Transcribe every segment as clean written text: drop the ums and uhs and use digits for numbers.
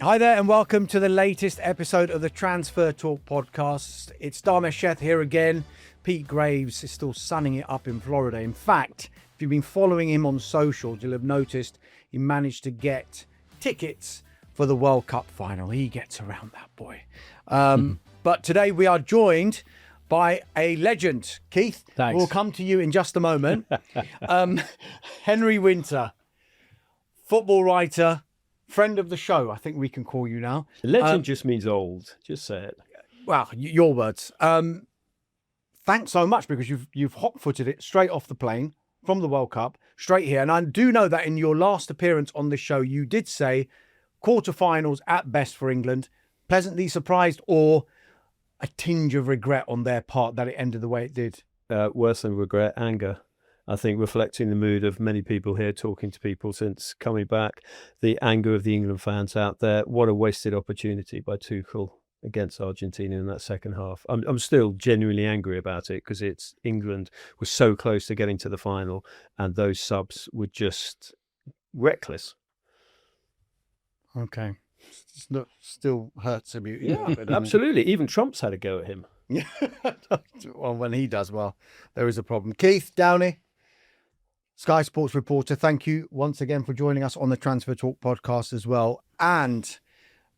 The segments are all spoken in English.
Hi there and welcome to the latest episode of the Transfer Talk podcast. It's Dharmesh Sheth here again. Pete Graves is still sunning it up in Florida. In fact, if you've been following him on socials, you'll have noticed he managed to get tickets for the World Cup final. He gets around, that boy. But today we are joined by a legend. Keith, Thanks. We'll come to you in just a moment. Henry Winter, football writer, friend of the show, I think we can call you now. Legend just means old. Just say it. Well, your words. Thanks so much, because you've hot-footed it straight off the plane from the World Cup, straight here. And I do know that in your last appearance on this show, you did say quarterfinals at best for England. Pleasantly surprised, or a tinge of regret on their part that it ended the way it did? Worse than regret, anger. I think reflecting the mood of many people here, talking to people since coming back, the anger of the England fans out there. What a wasted opportunity by Tuchel against Argentina in that second half. I'm still genuinely angry about it, because it's England was so close to getting to the final, and those subs were just reckless. Okay. Still hurts him. Yeah, absolutely. Even Trump's had a go at him. Yeah. Well, when he does well, there is a problem. Keith Downie, Sky Sports reporter, thank you once again for joining us on the Transfer Talk podcast as well. And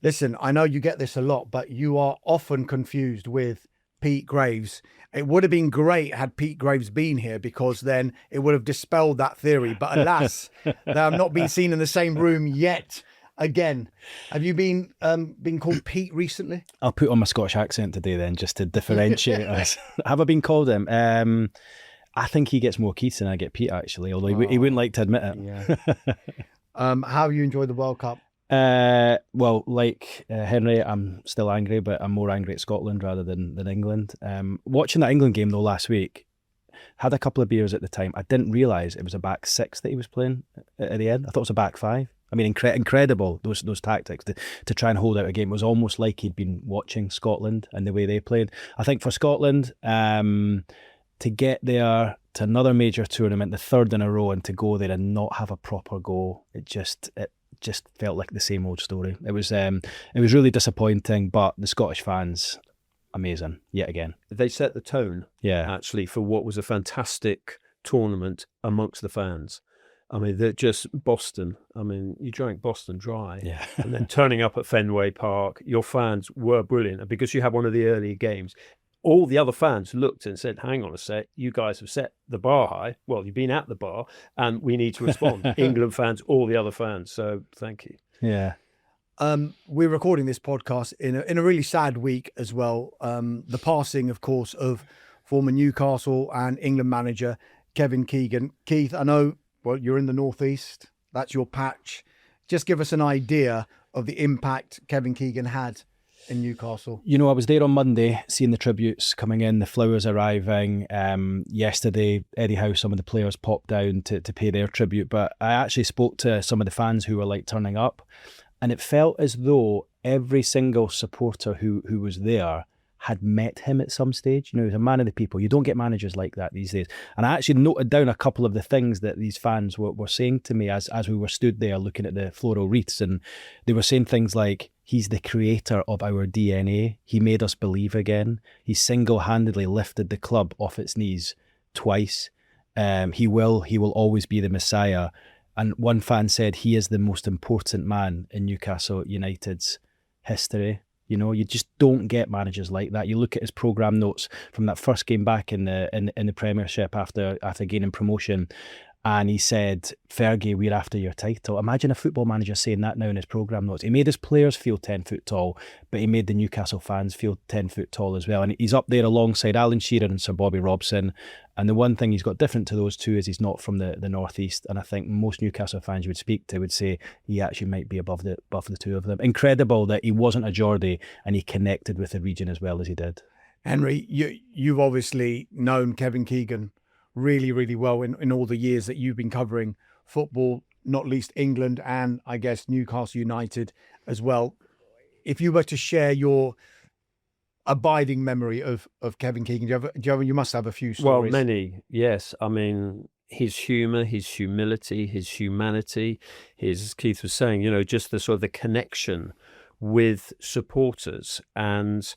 listen, I know you get this a lot, but you are often confused with Pete Graves. It would have been great had Pete Graves been here, because then it would have dispelled that theory. But alas, they have not been seen in the same room yet. Again, have you been called Pete recently? I'll put on my Scottish accent today then, just to differentiate us. Have I been called him? I think he gets more Keith than I get Pete, actually, although he wouldn't like to admit it. Yeah. How have you enjoyed the World Cup? Well, like Henry, I'm still angry, but I'm more angry at Scotland rather than England. Watching that England game, though, last week, had a couple of beers at the time. I didn't realise it was a back six that he was playing at the end. I thought it was a back five. I mean, incredible, those tactics to try and hold out a game. It was almost like he'd been watching Scotland and the way they played. I think for Scotland, to get there to another major tournament, the third in a row, and to go there and not have a proper go, it just felt like the same old story. It was really disappointing, but the Scottish fans, amazing, yet again. They set the tone, Yeah. actually, for what was a fantastic tournament amongst the fans. I mean, they're just Boston. I mean, you drank Boston dry. Yeah. And then turning up at Fenway Park, your fans were brilliant. And because you had one of the early games, all the other fans looked and said, hang on a sec, you guys have set the bar high. Well, you've been at the bar, and we need to respond. England fans, all the other fans. So thank you. Yeah. We're recording this podcast in a really sad week as well. The passing, of course, of former Newcastle and England manager Kevin Keegan. Keith, I know, well, you're in the Northeast. That's your patch. Just give us an idea of the impact Kevin Keegan had in Newcastle. You know, I was there on Monday, seeing the tributes coming in, the flowers arriving. Yesterday, Eddie Howe, some of the players popped down to pay their tribute. But I actually spoke to some of the fans who were like turning up, and it felt as though every single supporter who was there had met him at some stage. You know, he was a man of the people. You don't get managers like that these days. And I actually noted down a couple of the things that these fans were saying to me as we were stood there looking at the floral wreaths. And they were saying things like, he's the creator of our DNA. He made us believe again. He single-handedly lifted the club off its knees twice. He will always be the Messiah. And one fan said he is the most important man in Newcastle United's history. You know, you just don't get managers like that. You look at his programme notes from that first game back in the Premiership after gaining promotion, and he said, Fergie, we're after your title. Imagine a football manager saying that now in his programme notes. He made his players feel 10 foot tall, but he made the Newcastle fans feel 10 foot tall as well. And he's up there alongside Alan Shearer and Sir Bobby Robson. And the one thing he's got different to those two is he's not from the Northeast. And I think most Newcastle fans you would speak to would say he actually might be above the two of them. Incredible that he wasn't a Geordie and he connected with the region as well as he did. Henry, you've obviously known Kevin Keegan really, really well in all the years that you've been covering football, not least England and I guess Newcastle United as well. If you were to share your abiding memory of Kevin Keegan, you must have a few stories. Well, many, yes. I mean, his humour, his humility, his humanity, his, Keith was saying, just the sort of the connection with supporters. And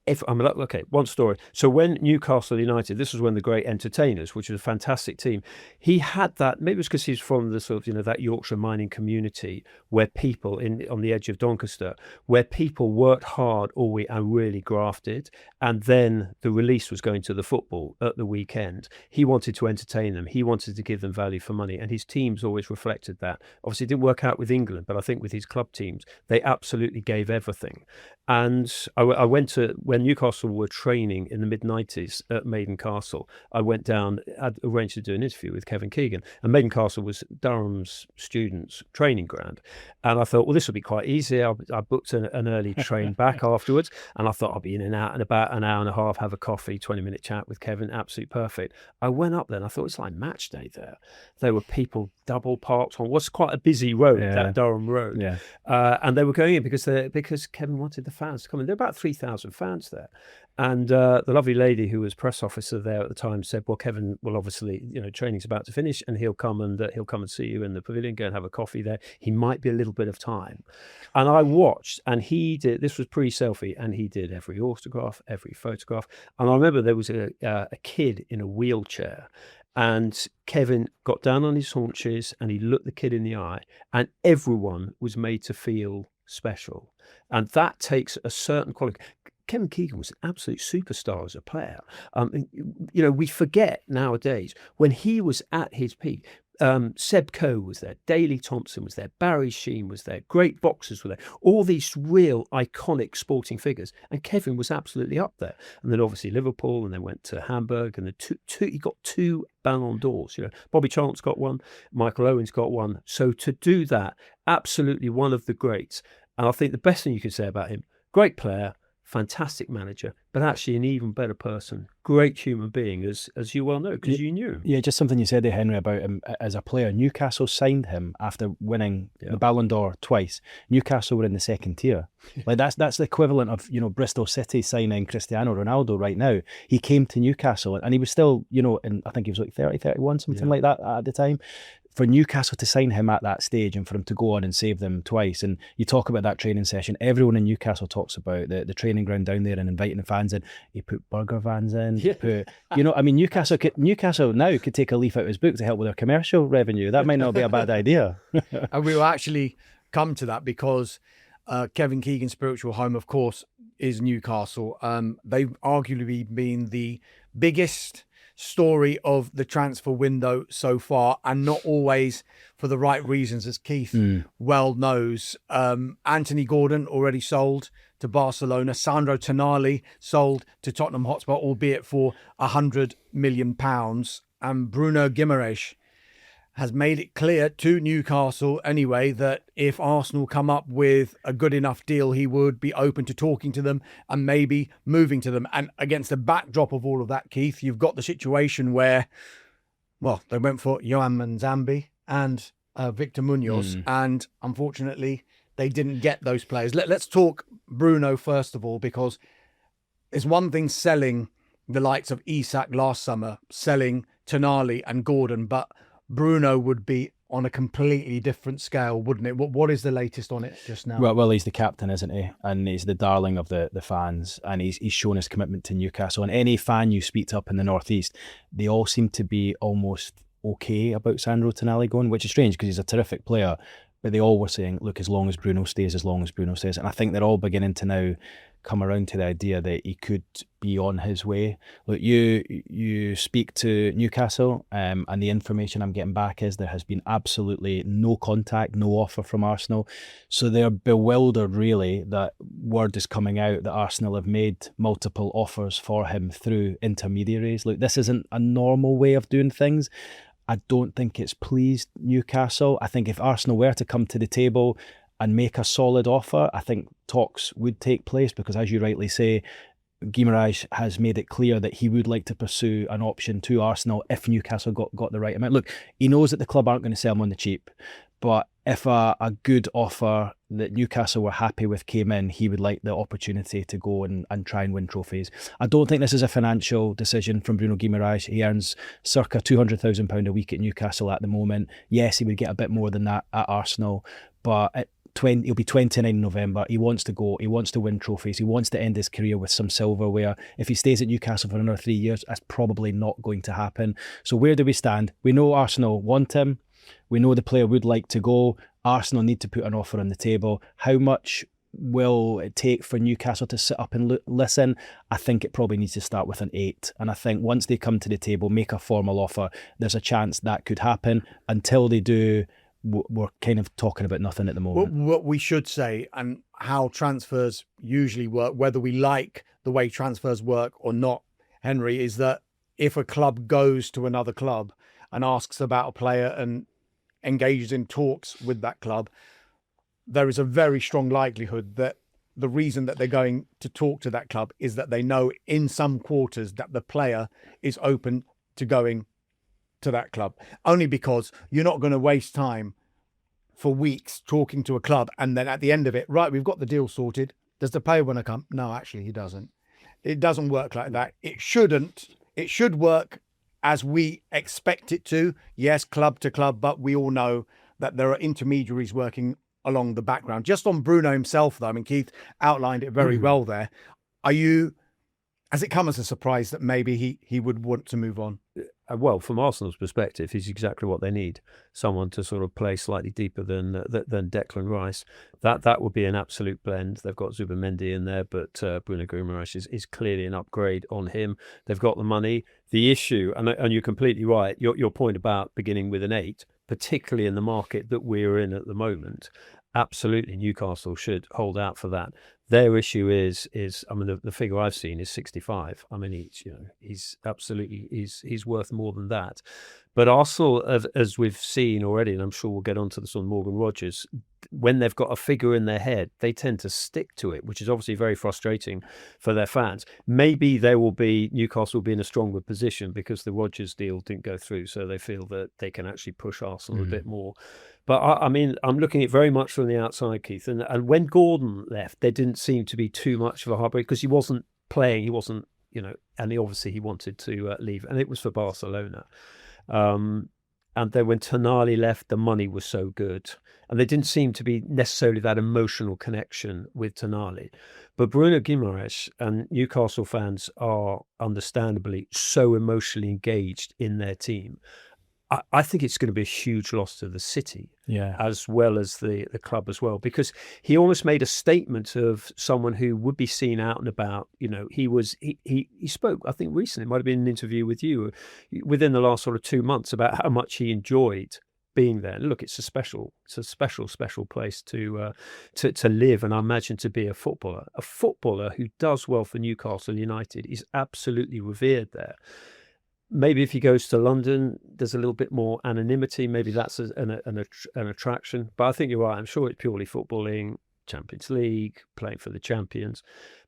okay, one story. So when Newcastle United, this was when the Great Entertainers, which was a fantastic team, he had that, maybe it was because he's from the sort of, that Yorkshire mining community where people on the edge of Doncaster, where people worked hard all week and really grafted. And then the release was going to the football at the weekend. He wanted to entertain them. He wanted to give them value for money. And his teams always reflected that. Obviously, it didn't work out with England, but I think with his club teams, they absolutely gave everything. And I went to, when Newcastle were training in the mid-90s at Maiden Castle, I went down, I'd arranged to do an interview with Kevin Keegan. And Maiden Castle was Durham's students' training ground. And I thought, well, this would be quite easy. I booked an early train back afterwards. And I thought I'll be in and out in about an hour and a half, have a coffee, 20-minute chat with Kevin. Absolutely perfect. I went up there and I thought it's like match day there. There were people double parked on what's quite a busy road, that Durham road. Yeah. And they were going in because Kevin wanted the fans to come in. There were about 3,000 fans there. And the lovely lady who was press officer there at the time said, well, Kevin will obviously, training's about to finish and he'll come and see you in the pavilion, go and have a coffee there. He might be a little bit of time. And I watched, and he did, this was pre-selfie, and he did every autograph, every photograph. And I remember there was a kid in a wheelchair, and Kevin got down on his haunches and he looked the kid in the eye, and everyone was made to feel special. And that takes a certain quality. Kevin Keegan was an absolute superstar as a player. We forget nowadays when he was at his peak. Seb Coe was there, Daley Thompson was there, Barry Sheen was there, great boxers were there, all these real iconic sporting figures, and Kevin was absolutely up there. And then obviously Liverpool, and then went to Hamburg, and he got 2 Ballon d'Ors. Bobby Charlton's got one, Michael Owen's got one. So to do that, absolutely one of the greats. And I think the best thing you could say about him, great player, fantastic manager, but actually an even better person, great human being, as you well know, because you knew him. Yeah, just something you said there, Henry, about him as a player. Newcastle signed him after winning the Ballon d'Or twice. Newcastle were in the second tier. Like that's the equivalent of Bristol City signing Cristiano Ronaldo right now. He came to Newcastle and he was still, and I think he was like 30, 31, something like that at the time. For Newcastle to sign him at that stage and for him to go on and save them twice, and you talk about that training session, everyone in Newcastle talks about the training ground down there and inviting the fans in. He put burger vans in. He put, Newcastle now could take a leaf out of his book to help with their commercial revenue. That might not be a bad idea. And we will actually come to that because Kevin Keegan's spiritual home, of course, is Newcastle. They've arguably been the biggest story of the transfer window so far, and not always for the right reasons, as Keith well knows. Anthony Gordon already sold to Barcelona. Sandro Tonali sold to Tottenham Hotspur, albeit for £100 million. And Bruno Guimaraes has made it clear to Newcastle anyway that if Arsenal come up with a good enough deal, he would be open to talking to them and maybe moving to them. And against the backdrop of all of that, Keith, you've got the situation where, well, they went for Yohan Manzambi and Victor Munoz, and unfortunately they didn't get those players. Let's talk Bruno first of all, because it's one thing selling the likes of Isak last summer, selling Tonali and Gordon, but Bruno would be on a completely different scale, wouldn't it? What is the latest on it just now? Well, he's the captain, isn't he? And he's the darling of the fans, and he's shown his commitment to Newcastle. And any fan you speak to up in the northeast, they all seem to be almost okay about Sandro Tonali going, which is strange because he's a terrific player. But they all were saying, look, as long as Bruno stays. And I think they're all beginning to now come around to the idea that he could be on his way. Look, you speak to Newcastle, and the information I'm getting back is there has been absolutely no contact, no offer from Arsenal. So they're bewildered, really, that word is coming out that Arsenal have made multiple offers for him through intermediaries. Look, this isn't a normal way of doing things. I don't think it's pleased Newcastle. I think if Arsenal were to come to the table and make a solid offer, I think talks would take place because, as you rightly say, Guimaraes has made it clear that he would like to pursue an option to Arsenal if Newcastle got the right amount. Look, he knows that the club aren't going to sell him on the cheap, But if a good offer that Newcastle were happy with came in, he would like the opportunity to go and try and win trophies. I don't think this is a financial decision from Bruno Guimaraes. He earns circa £200,000 a week at Newcastle at the moment. Yes, he would get a bit more than that at Arsenal, but he'll be 29 in November. He wants to go. He wants to win trophies. He wants to end his career with some silverware. If he stays at Newcastle for another 3 years, that's probably not going to happen. So where do we stand? We know Arsenal want him. We know the player would like to go. Arsenal need to put an offer on the table. How much will it take for Newcastle to sit up and listen? I think it probably needs to start with an 8. And I think once they come to the table, make a formal offer, there's a chance that could happen. Until they do, we're kind of talking about nothing at the moment. What we should say, and how transfers usually work, whether we like the way transfers work or not, Henry, is that if a club goes to another club and asks about a player and engages in talks with that club, there is a very strong likelihood that the reason that they're going to talk to that club is that they know in some quarters that the player is open to going to that club. Only because you're not going to waste time for weeks talking to a club and then at the end of it, right, we've got the deal sorted. Does the player want to come? No, actually he doesn't. It doesn't work like that. It shouldn't. It should work as we expect it to. Yes, club to club, but we all know that there are intermediaries working along the background. Just on Bruno himself, though, I mean, Keith outlined it very well there. Has it come as a surprise that maybe he would want to move on? Well, from Arsenal's perspective, he's exactly what they need. Someone to sort of play slightly deeper than Declan Rice. That would be an absolute blend. They've got Zubimendi in there, but Bruno Guimaraes is clearly an upgrade on him. They've got the money. The issue, and you're completely right, your point about beginning with an 8, particularly in the market that we're in at the moment, absolutely Newcastle should hold out for that. Their issue is I mean, the figure I've seen is 65. I mean, he's absolutely he's worth more than that. But Arsenal, as we've seen already, and I'm sure we'll get onto this on Morgan Rogers, when they've got a figure in their head, they tend to stick to it, which is obviously very frustrating for their fans. Maybe Newcastle will be in a stronger position because the Rodgers deal didn't go through, so they feel that they can actually push Arsenal a bit more. But I mean, I'm looking at it very much from the outside, Keith. And when Gordon left, there didn't seem to be too much of a heartbreak because he wasn't playing. He wasn't, and he wanted to leave. And it was for Barcelona. And then when Tonali left, the money was so good. And there didn't seem to be necessarily that emotional connection with Tonali. But Bruno Guimaraes and Newcastle fans are understandably so emotionally engaged in their team. I think it's going to be a huge loss to the city, as well as the club as well, because he almost made a statement of someone who would be seen out and about. He spoke, I think recently, it might have been an interview with you within the last sort of 2 months about how much he enjoyed being there. Look, it's a special place to live, and I imagine to be a footballer who does well for Newcastle United is absolutely revered there. Maybe if he goes to London, there's a little bit more anonymity. Maybe that's an attraction. But I think you're right. I'm sure it's purely footballing, Champions League, playing for the champions.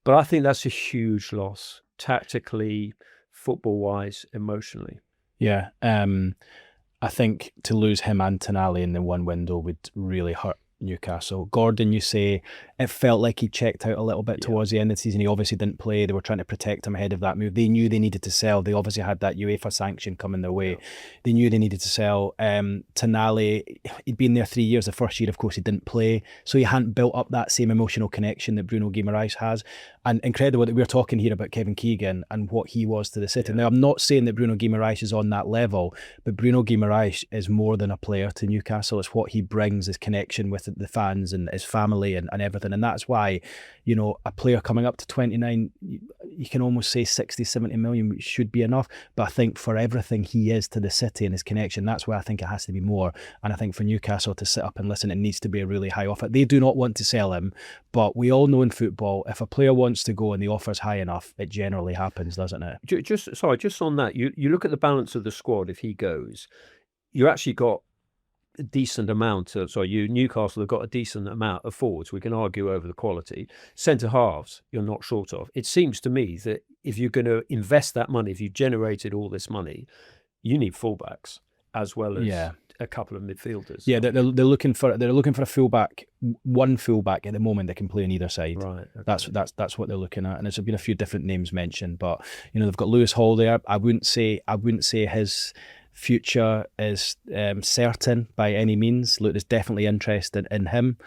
But I think that's a huge loss, tactically, football-wise, emotionally. Yeah. I think to lose him and Tonali in the one window would really hurt Newcastle. Gordon, you say it felt like he checked out a little bit towards the end of the season. He obviously didn't play. They were trying to protect him ahead of that move. They knew they needed to sell. They obviously had that UEFA sanction coming their way. They knew they needed to sell. Tonali, he'd been there 3 years. The first year, of course, he didn't play, so he hadn't built up that same emotional connection that Bruno Guimaraes has. And incredible that we're talking here about Kevin Keegan and what he was to the city. Now, I'm not saying that Bruno Guimaraes is on that level, but Bruno Guimaraes is more than a player to Newcastle. It's what he brings, his connection with the fans and his family and everything. And that's why, a player coming up to 29, you can almost say 60, 70 million should be enough. But I think for everything he is to the city and his connection, that's why I think it has to be more. And I think for Newcastle to sit up and listen, it needs to be a really high offer. They do not want to sell him, but we all know in football, if a player wants to go and the offer's high enough, it generally happens, doesn't it? Just on that, you look at the balance of the squad. If he goes, you actually got a decent amount of, Newcastle have got a decent amount of forwards. We can argue over the quality. Centre halves, you're not short of. It seems to me that if you're going to invest that money, if you generated all this money, you need fullbacks as well as a couple of midfielders. Yeah, they're looking for a fullback, one fullback at the moment that can play on either side. Right. Okay. That's what they're looking at, and there's been a few different names mentioned, but they've got Lewis Hall there. I wouldn't say his future is certain by any means. Look, there's definitely interest in him.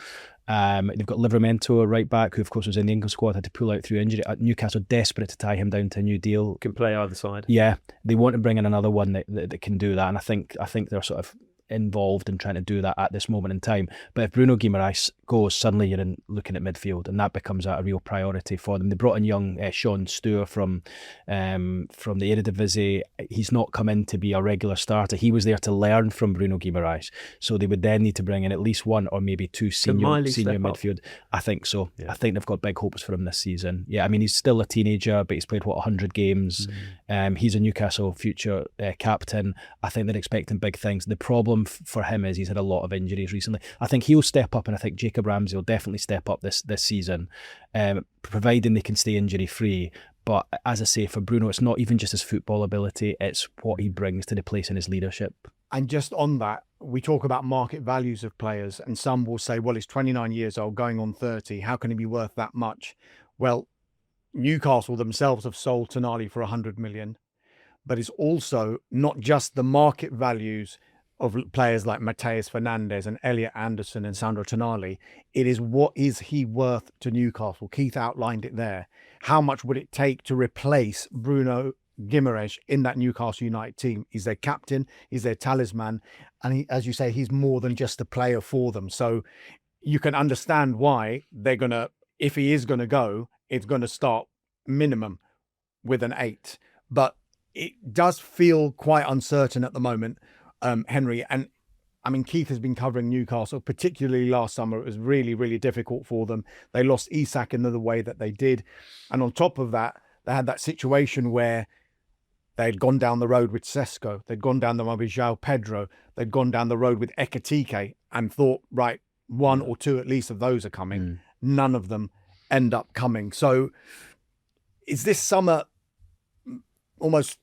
They've got Livramento, a right back, who of course was in the England squad, had to pull out through injury. Newcastle desperate to tie him down to a new deal. Can play either side. Yeah, they want to bring in another one that can do that, and I think they're sort of involved in trying to do that at this moment in time. But if Bruno Guimaraes goes, suddenly you're looking at midfield, and that becomes a real priority for them. They brought in young Sean Stewart from the Eredivisie. He's not come in to be a regular starter. He was there to learn from Bruno Guimaraes, so they would then need to bring in at least one or maybe two senior midfield. I think so. Yeah. I think they've got big hopes for him this season. Yeah, I mean, he's still a teenager, but he's played 100 games. He's a Newcastle future captain. I think they're expecting big things. The problem for him is he's had a lot of injuries recently. I think he'll step up, and I think Jacob Ramsey will definitely step up this season, providing they can stay injury free. But as I say, for Bruno, it's not even just his football ability, it's what he brings to the place in his leadership. And just on that, we talk about market values of players, and some will say, well, he's 29 years old, going on 30. How can he be worth that much? Well, Newcastle themselves have sold Tonali for 100 million, but it's also not just the market values of players like Mateus Fernandes and Elliot Anderson and Sandro Tonali. It is, what is he worth to Newcastle? Keith outlined it there. How much would it take to replace Bruno Guimaraes in that Newcastle United team? He's their captain, he's their talisman, and he, as you say, he's more than just a player for them. So you can understand why they're gonna, if he is gonna go, it's gonna start minimum with an 8. But it does feel quite uncertain at the moment, Henry. And I mean, Keith has been covering Newcastle, particularly last summer. It was really, really difficult for them. They lost Isak in the way that they did. And on top of that, they had that situation where they'd gone down the road with Sesko. They'd gone down the road with João Pedro. They'd gone down the road with Ekitike and thought, right, one or two at least of those are coming. None of them end up coming. So is this summer almost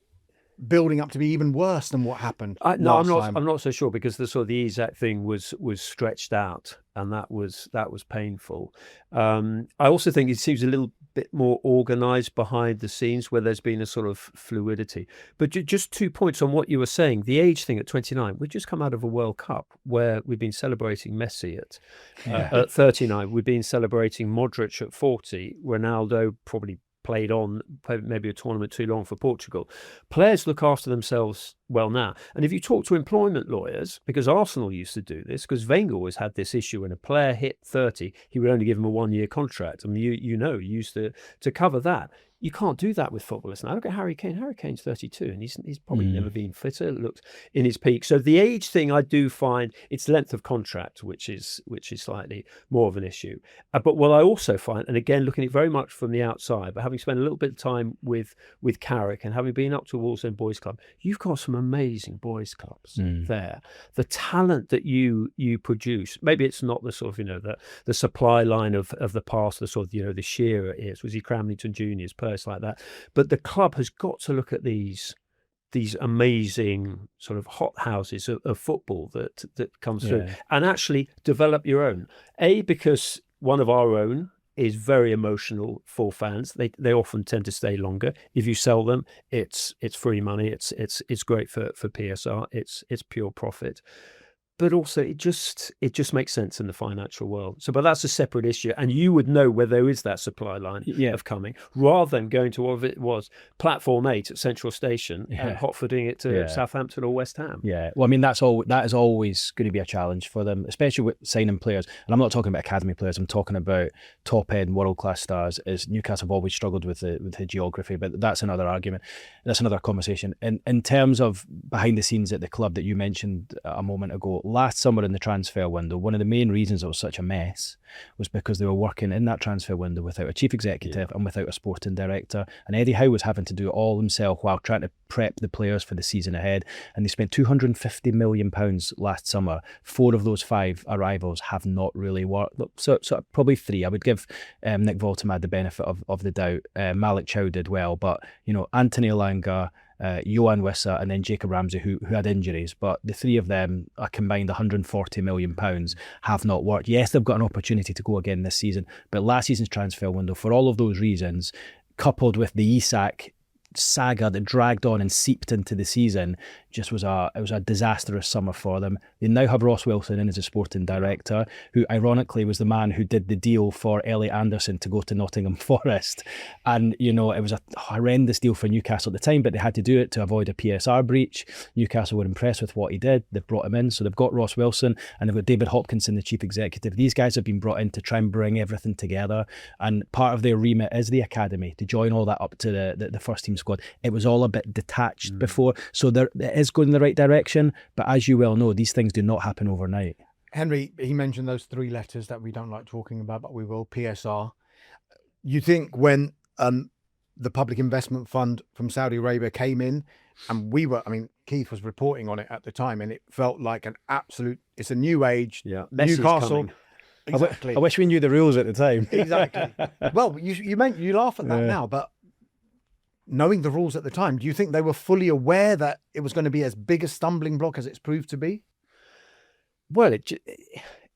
building up to be even worse than what happened? No, I'm not so sure, because the sort of the Isak thing was stretched out, and that was painful. I also think it seems a little bit more organised behind the scenes, where there's been a sort of fluidity. But just 2 points on what you were saying. The age thing at 29. We've just come out of a World Cup where we've been celebrating Messi at 39. We've been celebrating Modric at 40. Ronaldo probably played maybe a tournament too long for Portugal. Players look after themselves well now. And if you talk to employment lawyers, because Arsenal used to do this, because Wenger always had this issue, when a player hit 30, he would only give him a 1-year contract. I mean, you used to cover that. You can't do that with footballers now. Look at Harry Kane. Harry Kane's 32, and he's probably never been fitter. Looked in his peak. So the age thing, I do find it's length of contract, which is slightly more of an issue. But what I also find, and again looking at it very much from the outside, but having spent a little bit of time with Carrick and having been up to Wallsend Boys Club, you've got some amazing boys clubs there. The talent that you produce, maybe it's not the sort of the supply line of the past, the sort of the Shearer years, was he Cramlington Juniors, like that, but the club has got to look at these amazing sort of hot houses of football that comes through, and actually develop your own. Because one of our own is very emotional for fans. They often tend to stay longer. If you sell them, it's free money. It's great for PSR. It's pure profit. But also, it just makes sense in the financial world. So, but that's a separate issue, and you would know where there is that supply line of coming, rather than going to what it was Platform 8 at Central Station and hotfodding it to Southampton or West Ham. Yeah, well, I mean, that is always going to be a challenge for them, especially with signing players. And I'm not talking about academy players. I'm talking about top end world class stars. As Newcastle have always struggled with the geography, but that's another argument. That's another conversation. In terms of behind the scenes at the club that you mentioned a moment ago. Last summer in the transfer window, one of the main reasons it was such a mess was because they were working in that transfer window without a chief executive and without a sporting director. And Eddie Howe was having to do it all himself while trying to prep the players for the season ahead. And they spent £250 million last summer. 4 of those 5 arrivals have not really worked. So probably 3. I would give Nick Voltemad the benefit of the doubt. Malik Chow did well, but Anthony Elanga, Johan Wissa, and then Jacob Ramsey, who had injuries. But the three of them, a combined £140 million, have not worked. Yes, they've got an opportunity to go again this season, but last season's transfer window, for all of those reasons, coupled with the Isak saga that dragged on and seeped into the season, just was a disastrous summer for them. They now have Ross Wilson in as a sporting director, who ironically was the man who did the deal for Elliot Anderson to go to Nottingham Forest. And, you know, it was a horrendous deal for Newcastle at the time, but they had to do it to avoid a PSR breach. Newcastle were impressed with what he did. They've brought him in. So they've got Ross Wilson and they've got David Hopkinson, the chief executive. These guys have been brought in to try and bring everything together. And part of their remit is the academy, to join all that up to the first team squad. It was all a bit detached before. So it is going in the right direction. But as you well know, these things do not happen overnight. Henry, he mentioned those three letters that we don't like talking about, but we will, PSR. You think when the Public Investment Fund from Saudi Arabia came in, and Keith was reporting on it at the time, and it felt like it's a new age, Newcastle. Exactly. I wish we knew the rules at the time. Exactly. Well, you laugh at that now, but knowing the rules at the time, do you think they were fully aware that it was going to be as big a stumbling block as it's proved to be? Well,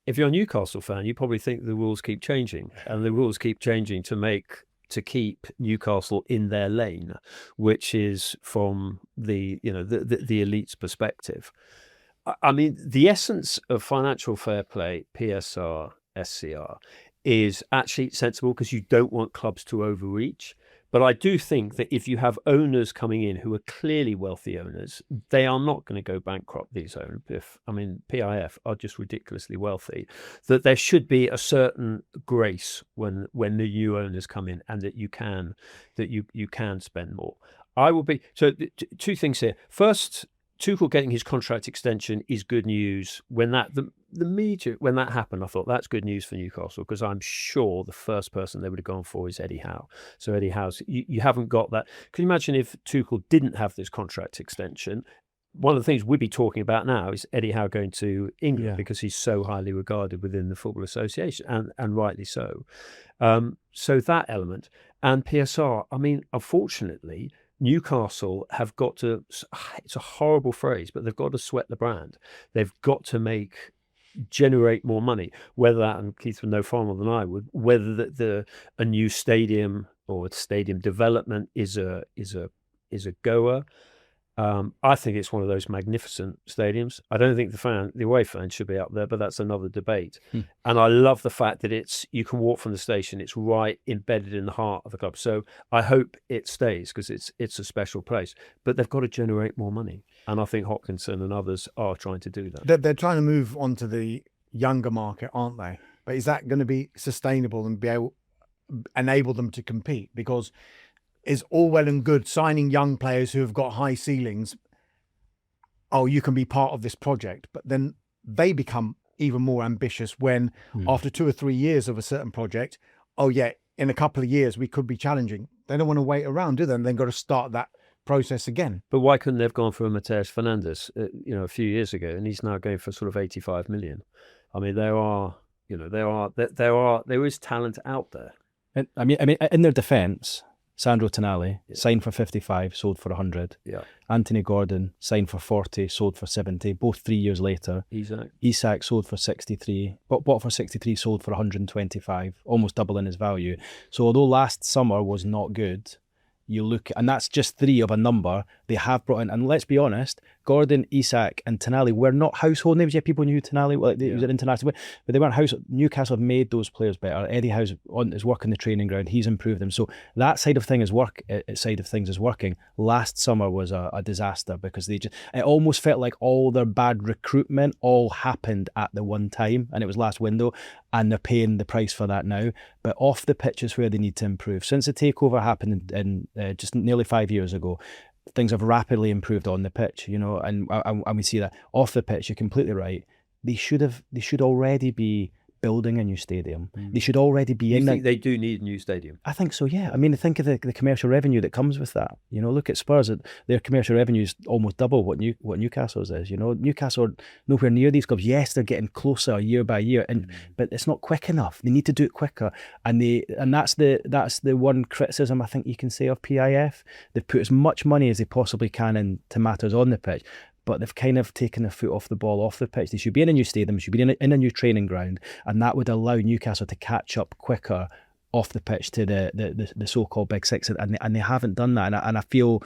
if you're a Newcastle fan, you probably think the rules keep changing, and the rules keep changing to keep Newcastle in their lane, which is from the elite's perspective. I mean, the essence of financial fair play, PSR, SCR, is actually sensible because you don't want clubs to overreach. But I do think that if you have owners coming in who are clearly wealthy owners, they are not going to go bankrupt, these owners. PIF are just ridiculously wealthy, that there should be a certain grace when the new owners come in, and that you can spend more. Two things here. First, Tuchel getting his contract extension is good news. When that happened, I thought that's good news for Newcastle, because I'm sure the first person they would have gone for is Eddie Howe. So Eddie Howe's, you haven't got that. Can you imagine if Tuchel didn't have this contract extension? One of the things we'd be talking about now is Eddie Howe going to England, because he's so highly regarded within the Football Association, and rightly so. So that element. And PSR, unfortunately, Newcastle have got to, it's a horrible phrase, but they've got to sweat the brand. They've got to generate more money, whether that, and Keith would know far more than I would, whether a new stadium or stadium development is a goer. I think it's one of those magnificent stadiums. I don't think the away fans should be up there, but that's another debate. And I love the fact that you can walk from the station. It's right embedded in the heart of the club. So I hope it stays, because it's a special place. But they've got to generate more money, and I think Hopkinson and others are trying to do that. They're trying to move on to the younger market, aren't they? But is that going to be sustainable and enable them to compete? Because it's all well and good signing young players who have got high ceilings. Oh, you can be part of this project. But then they become even more ambitious when after 2 or 3 years of a certain project, in a couple of years, we could be challenging. They don't want to wait around, do they? And they've got to start that process again. But why couldn't they have gone for a Mateus Fernandes, a few years ago, and he's now going for sort of 85 million? There is talent out there. In their defence, Sandro Tonali, signed for 55, sold for 100. Yeah. Anthony Gordon, signed for 40, sold for 70, both 3 years later. Isak sold for 63, bought for 63, sold for 125, almost doubling his value. So although last summer was not good, you look, and that's just 3 of a number they have brought in. And let's be honest, Gordon, Isak and Tonali were not household names. Yeah, people knew Tonali, he was an international player, but they weren't household. Newcastle have made those players better. Eddie Howe's on his work in the training ground. He's improved them. So that side of things is working. Last summer was a disaster, because it almost felt like all their bad recruitment all happened at the one time, and it was last window, and they're paying the price for that now. But off the pitch is where they need to improve. Since the takeover happened in just nearly 5 years ago, things have rapidly improved on the pitch, and we see that. Off the pitch, you're completely right. They should already be building a new stadium. They should already be You in think there. they do need a new stadium? I think so, yeah. I mean, think of the commercial revenue that comes with that. You know, look at Spurs. Their commercial revenue is almost double what Newcastle's is. You know, Newcastle are nowhere near these clubs. Yes, they're getting closer year by year, but it's not quick enough. They need to do it quicker, and that's the one criticism I think you can say of PIF. They've put as much money as they possibly can into matters on the pitch, but they've kind of taken their foot off the ball off the pitch. They should be in a new stadium, should be in a new training ground, and that would allow Newcastle to catch up quicker off the pitch to the so-called Big Six, and they haven't done that, and I feel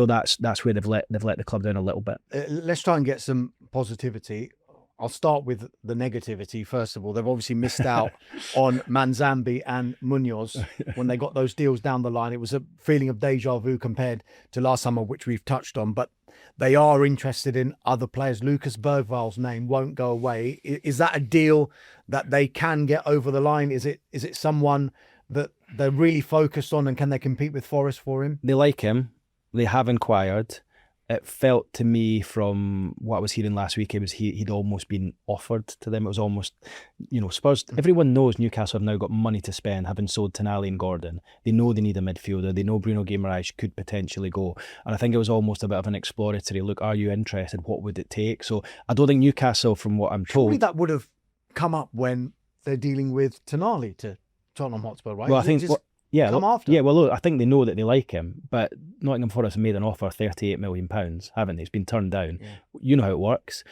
that's where they've let the club down a little bit. Let's try and get some positivity. I'll start with the negativity first of all. They've obviously missed out on Manzambi and Munoz when they got those deals down the line. It was a feeling of deja vu compared to last summer, which we've touched on, but they are interested in other players. Lucas Bergvall's name won't go away. Is that a deal that they can get over the line? Is it someone that they're really focused on, and can they compete with Forest for him? They like him. They have inquired. It felt to me from what I was hearing last week, he'd almost been offered to them. It was almost, Spurs, everyone knows Newcastle have now got money to spend, having sold Tonali and Gordon. They know they need a midfielder. They know Bruno Guimaraes could potentially go. And I think it was almost a bit of an exploratory look. Are you interested? What would it take? So I don't think Newcastle, from what I'm told... Surely that would have come up when they're dealing with Tonali to Tottenham Hotspur, right? Well, I think... Come after. Yeah, well, look, I think they know that they like him, but Nottingham Forest made an offer £38 million, haven't they? It's been turned down. Yeah. You know how it works.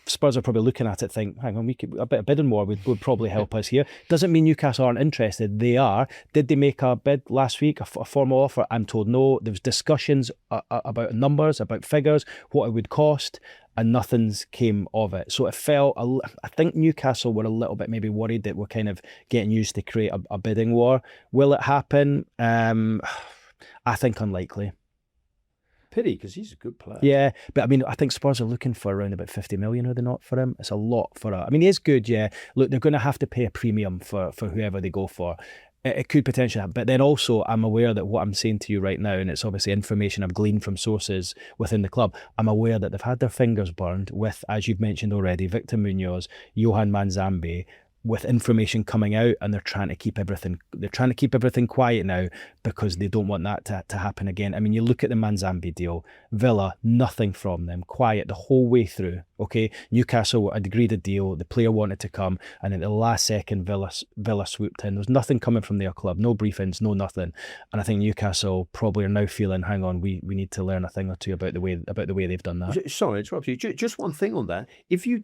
Spurs are probably looking at it, think, hang on, a bit of bidding more would probably help us here. Doesn't mean Newcastle aren't interested. They are. Did they make a bid last week, a formal offer? I'm told no. There was discussions about numbers, about figures, what it would cost, and nothing's came of it. So it felt, I think Newcastle were a little bit maybe worried that we're kind of getting used to create a bidding war. Will it happen? I think unlikely. Pity, because he's a good player. Yeah, but I mean, I think Spurs are looking for around about 50 million, are they not, for him? It's a lot for I mean, he is good, yeah. Look, they're going to have to pay a premium for whoever they go for. It could potentially happen. But then also, I'm aware that what I'm saying to you right now, and it's obviously information I've gleaned from sources within the club, I'm aware that they've had their fingers burned with, as you've mentioned already, Victor Munoz, Johan Manzambi, with information coming out, and they're trying to keep everything quiet now because they don't want that to happen again. I mean, you look at the Manzambi deal, Villa, nothing from them, quiet the whole way through. Okay, Newcastle had agreed a deal, the player wanted to come, and at the last second Villa swooped in. There's nothing coming from their club, no briefings, no nothing. And I think Newcastle probably are now feeling, hang on, we need to learn a thing or two about the way they've done that. Sorry, interrupt you. Just one thing on that. If you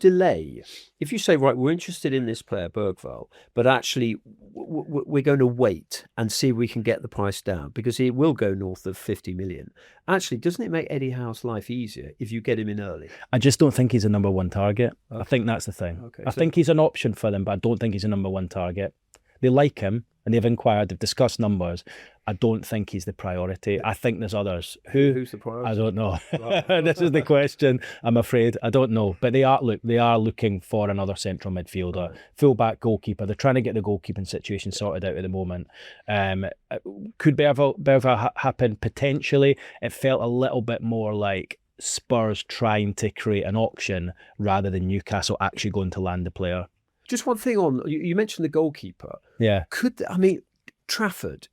say, right, we're interested in this player, Bergvall, but actually we're going to wait and see if we can get the price down because he will go north of 50 million. Actually, doesn't it make Eddie Howe's life easier if you get him in early? I just don't think he's a number one target. Okay. I think that's the thing. Okay, I think he's an option for them, but I don't think he's a number one target. They like him and they've inquired, they've discussed numbers. I don't think he's the priority. I think there's others. Who's the priority? I don't know. This is the question, I'm afraid. I don't know. But they are looking for another central midfielder, full-back goalkeeper. They're trying to get the goalkeeping situation sorted out at the moment. Could Bergvall happen? Potentially. It felt a little bit more like Spurs trying to create an auction rather than Newcastle actually going to land the player. Just one thing on, you mentioned the goalkeeper. Yeah. Trafford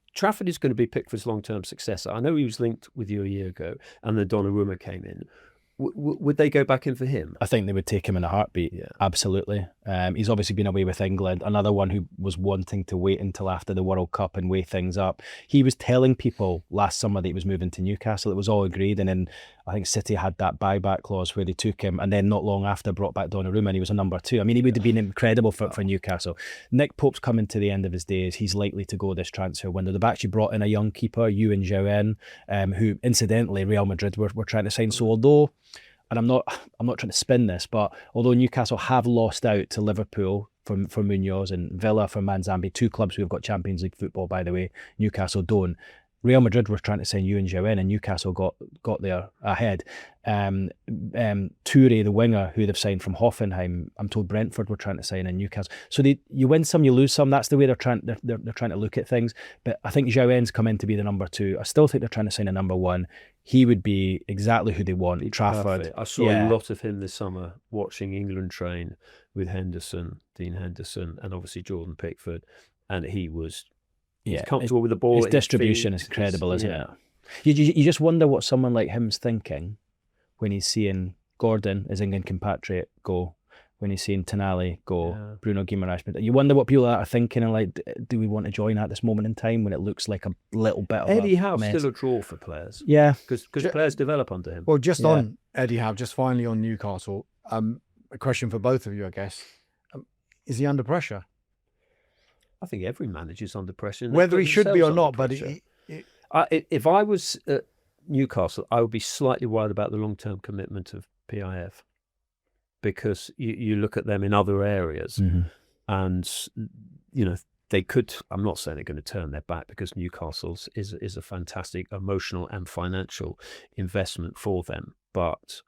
is going to be picked for his long-term successor. I know he was linked with you a year ago and then Donnarumma came in. Would they go back in for him? I think they would take him in a heartbeat. Yeah. Absolutely. He's obviously been away with England. Another one who was wanting to wait until after the World Cup and weigh things up. He was telling people last summer that he was moving to Newcastle. It was all agreed. And then I think City had that buyback clause where they took him and then not long after brought back Donnarumma and he was a number 2. I mean, he would have been incredible for Newcastle. Nick Pope's coming to the end of his days. He's likely to go this transfer window. They've actually brought in a young keeper, Ewan Jowen, who incidentally Real Madrid were trying to sign. So although, and I'm not trying to spin this, but although Newcastle have lost out to Liverpool for Munoz and Villa for Manzambi, 2 clubs who have got Champions League football, by the way, Newcastle don't. Real Madrid were trying to sign Ewan Jowen, and Newcastle got there ahead. Toure, the winger, who they've signed from Hoffenheim, I'm told Brentford were trying to sign in Newcastle. So you win some, you lose some. That's the way they're trying to look at things. But I think Jowen's come in to be the number 2. I still think they're trying to sign a number 1. He would be exactly who they want. Trafford. Perfect. I saw a lot of him this summer watching England train with Dean Henderson, and obviously Jordan Pickford, and he was comfortable with the ball. His distribution is incredible, isn't it? You just wonder what someone like him's thinking when he's seeing Gordon, his England compatriot, go, when he's seeing Tonali go, Bruno Guimaraes. But you wonder what people are thinking, and like, do we want to join at this moment in time when it looks like a little bit of Eddie Howe's still a draw for players. Yeah. Because players develop under him. Well, just on Eddie Howe, just finally on Newcastle, a question for both of you, I guess. Is he under pressure? I think every manager's under pressure. Whether he should be or not, but if I was at Newcastle, I would be slightly worried about the long-term commitment of PIF, because you look at them in other areas, and they could. I'm not saying they're going to turn their back, because Newcastle's is a fantastic emotional and financial investment for them, but.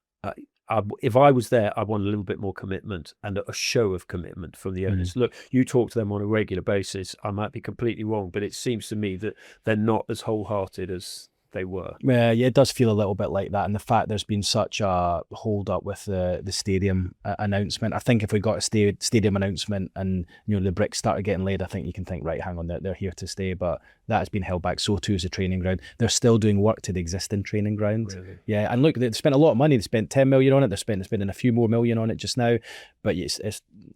If I was there, I want a little bit more commitment and a show of commitment from the owners. Look, you talk to them on a regular basis. I might be completely wrong, but it seems to me that they're not as wholehearted as they were. Yeah, it does feel a little bit like that. And the fact there's been such a hold up with the stadium announcement. I think if we got a stadium announcement and the bricks started getting laid, I think you can think, right, hang on, they're here to stay. But that has been held back. So too is the training ground. They're still doing work to the existing training ground. Really? Yeah, and look, they spent a lot of money. They spent 10 million on it. They're spending a few more million on it just now. But it's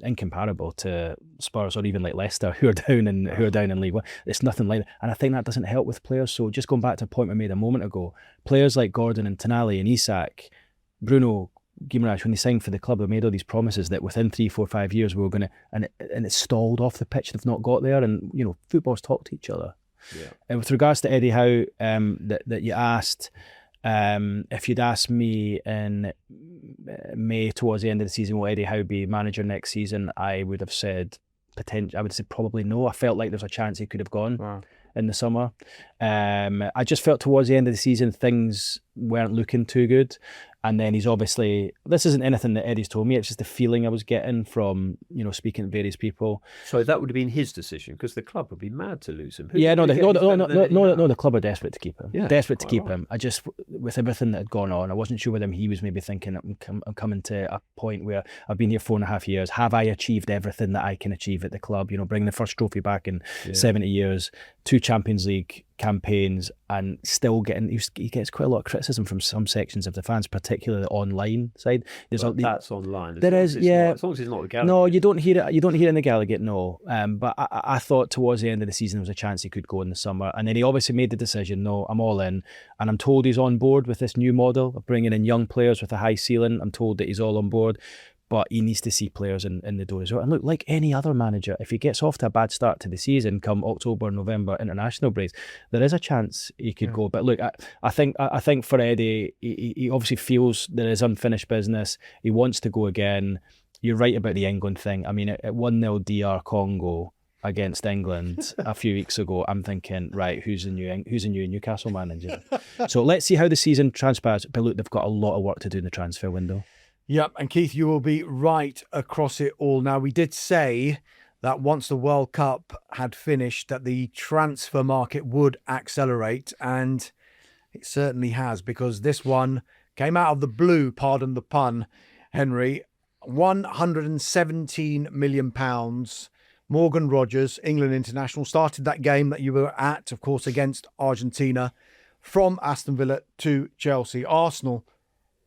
incomparable to Spurs or even like Leicester, who are down in League One. It's nothing like that. And I think that doesn't help with players. So just going back to a point I made a moment ago, players like Gordon and Tonali and Isak, Bruno Guimaraes, when they signed for the club, they made all these promises that within 3, 4, 5 years we were going to, and it's stalled off the pitch. They've not got there, and football's talk to each other. Yeah. And with regards to Eddie Howe, that you asked, if you'd asked me in May towards the end of the season, will Eddie Howe be manager next season, I would have said I would say probably no. I felt like there was a chance he could have gone in the summer. I just felt towards the end of the season things weren't looking too good. And then he's obviously, this isn't anything that Eddie's told me, it's just the feeling I was getting from, speaking to various people. So that would have been his decision, because the club would be mad to lose him. The club are desperate to keep him. Yeah, desperate to keep him. I just, with everything that had gone on, I wasn't sure whether he was maybe thinking, I'm coming to a point where I've been here 4.5 years. Have I achieved everything that I can achieve at the club? Bringing the first trophy back in 70 years, 2 Champions League campaigns, and still he gets quite a lot of criticism from some sections of the fans, particularly the online side. That's online. There is, as long as it's not the Gallagher. No, you don't hear it. You don't hear it in the Gallagher. No, but I thought towards the end of the season there was a chance he could go in the summer, and then he obviously made the decision. No, I'm all in, and I'm told he's on board with this new model of bringing in young players with a high ceiling. I'm told that he's all on board. But he needs to see players in the door as well. And look, like any other manager, if he gets off to a bad start to the season come October, November, international breaks, there is a chance he could go. But look, I think for Eddie, he obviously feels there is unfinished business. He wants to go again. You're right about the England thing. I mean, at 1-0 DR Congo against England a few weeks ago, I'm thinking, right, who's the new Newcastle manager? So let's see how the season transpires. But look, they've got a lot of work to do in the transfer window. Yep, and Keith, you will be right across it all. Now, we did say that once the World Cup had finished, that the transfer market would accelerate, and it certainly has, because this one came out of the blue, pardon the pun, Henry. £117 million. Morgan Rogers, England international, started that game that you were at, of course, against Argentina, from Aston Villa to Chelsea. Arsenal,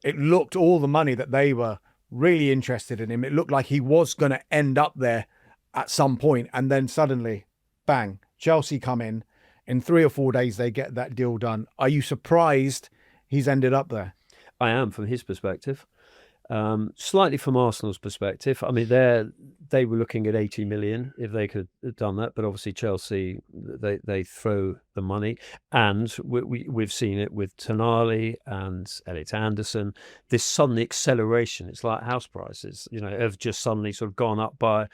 it looked all the money that they were really interested in him. It looked like he was going to end up there at some point. And then suddenly, bang, Chelsea come in. In 3 or 4 days, they get that deal done. Are you surprised he's ended up there? I am, from his perspective. Slightly from Arsenal's perspective. I mean, they were looking at 80 million if they could have done that, but obviously Chelsea, they throw the money, and we've seen it with Tonali and Elliot Anderson. This sudden acceleration, it's like house prices, have just suddenly sort of gone up by